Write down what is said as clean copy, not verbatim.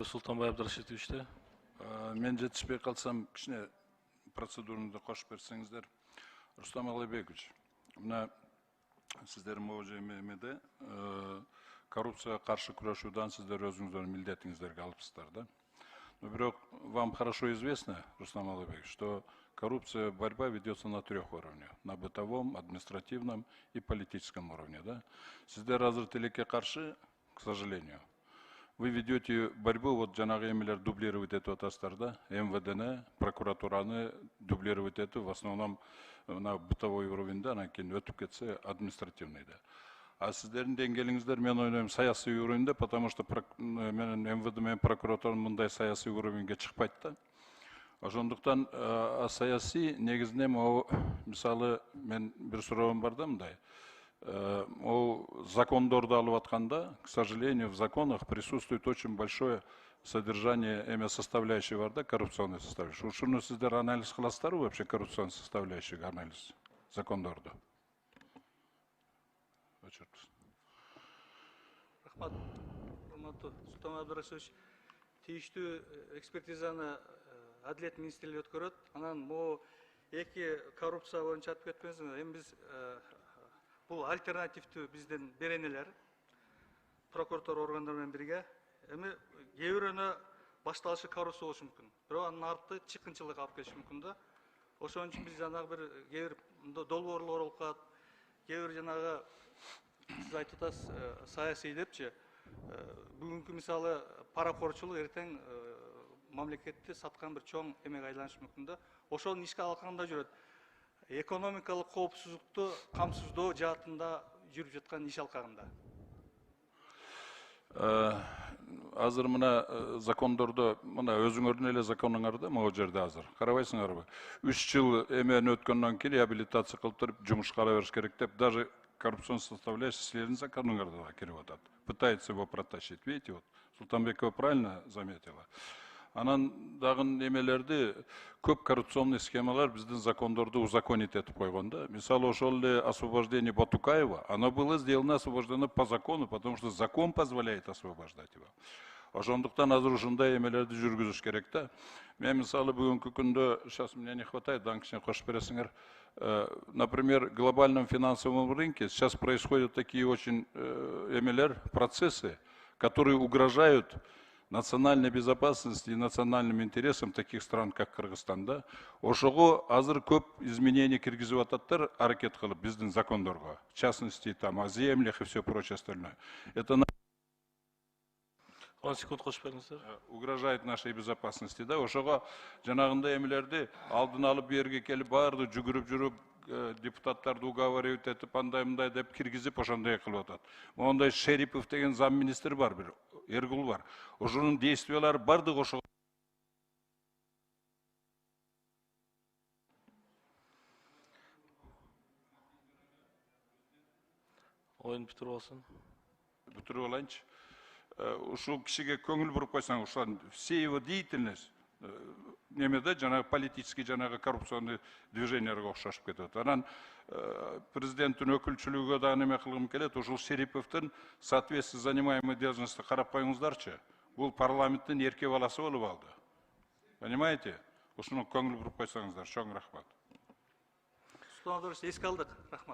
Султанбай Абдрашитовичте. Мен жетишпей калсам, кичине процедураны кошуп берсеңиздер. Рустам Алайбекович, мына сиздердин МОЖММде коррупцияга каршы күрөшүүдөн сиздер өзүңүздөрдүн милдетиңиздерге алыпсыздар да. Но бирок вам хорошо известно, Рустам Алайбекович, что коррупция, борьба ведется на 3 уровнях: на бытовом, административном и политическом уровне. Да? Сиздер азыр тилекке каршы, к сожалению, вы ведете борьбу, вот жанагы эмелер дублировать эту атастар, да, МВДны, прокуратураны дублировать эту, в основном на бытовой уровень, да, анан өтүп кетсе административный, да. А сиздердин деңгээлиңиздер, мен ойлойм, саясий уровеньде, потому что менен МВД менен прокуратура мындай саясий уровеньге чыкпайт да. Ошондуктан саясий негизинен мисалы мен бир суроом бар да мындай. Закондорду алып атканда, к сожалению, в законах присутствует очень большое содержание составляющей бар да, коррупционной составляющей. Ушуну сиздер анализ кыласыздарбы вообще коррупционной составляющей анализ закондорду? Рахмат, Султан Абдрашитович, тийиштүү экспертизаны Адилет министрлиги өткөрөт. Анан могу эки коррупция боюнча айтып кетпеңиз. Эми биз бул альтернативдүү биздин беренелер, прокуратура органдары менен бирге. Эми кээ бирөөнө башталышы коррупция болушу мүмкүн. Бирок анын арты чыккынчылык алып келиши мүмкүн да. Ошон үчүн биз жанагы бир кээ бир долбоорлор болуп калат. Кээ бир жанагы сиз айтып атасыз саясий депчи. Бүгүнкү мисалы паракорчулук эртең мамлекетти саткан бир чоң эмеге айланышы мүмкүн да. Ошонун ишке алкагында жүрөт. Экономикалык коопсуздукту камсыздоо жаатында жүрүп жаткан иш алкагында. Азыр мына закондордо, мына өзүңөрдүн эле законуңар да, могу жерде азыр. Карабайсыңарбы? 3 жыл эмени өткөндөн кийин реабилитация кылып туруп жумушка ала бериш керек деп, даже коррупционный составляющий силердин законуңарда да кирип атат. Пытается его протащить. Видите, вот Султанбекова правильно заметила. Анан дагы эмелерди көп коррупционный схемалар биздин закондорду узаконить этип койгон да. Мисалы, ошол эле освобождение Батукаева, оно было сделано освобождено по закону, потому что закон позволяет освобождать его. Ошондуктан азыр ушундай эмелерди жүргүзүш керек да. Мен мисалы бүгүнкү күндө, сейчас мне не хватает, дан кичине кошуп бересиңер. Например, в глобальном финансовом рынке сейчас происходят такие очень процессы, которые угрожают национальной безопасности и национальным интересам таких стран, как Кыргызстан, да. Ошого азыр көп изменений киргизип ататтар, аракет кылып биздин закондорго, в частности, там, о землях и все прочее остальное. Это 10 секунд кошуп бериңиздер. Угрожает нашей безопасности, да. Ошого жанагындай эмелерди алдын алып берге келип барды жүгүрүп жүрүп депутаттарды уговаривать этип андай деп киргизип ошондой кылып атат. Мондай Шерипов деген замминистр бар бир, Эргул бар. Ошонун действиялары бардык ошого. Оюн бүтүрүп алсын. Бүтүрүп алайынчы. Ушул кишиге көңүл буруп койсоң, ушул все его деятельность немеде жанагы политический жанагы коррупционный движенияларга окшошуп кетет. Анан президенттин өкүлчүлүгүгө да неме кылгым келет. Ушул Шериповдун соответственно занимаемый должности карап коюңуздарчы. Бул парламенттин эрке баласы болуп алды. Понимаете? Ушуну көңүл буруп койсоңуздар. Чоң рахмат. Султан Абдрашитович, эске алдык. Рахмат.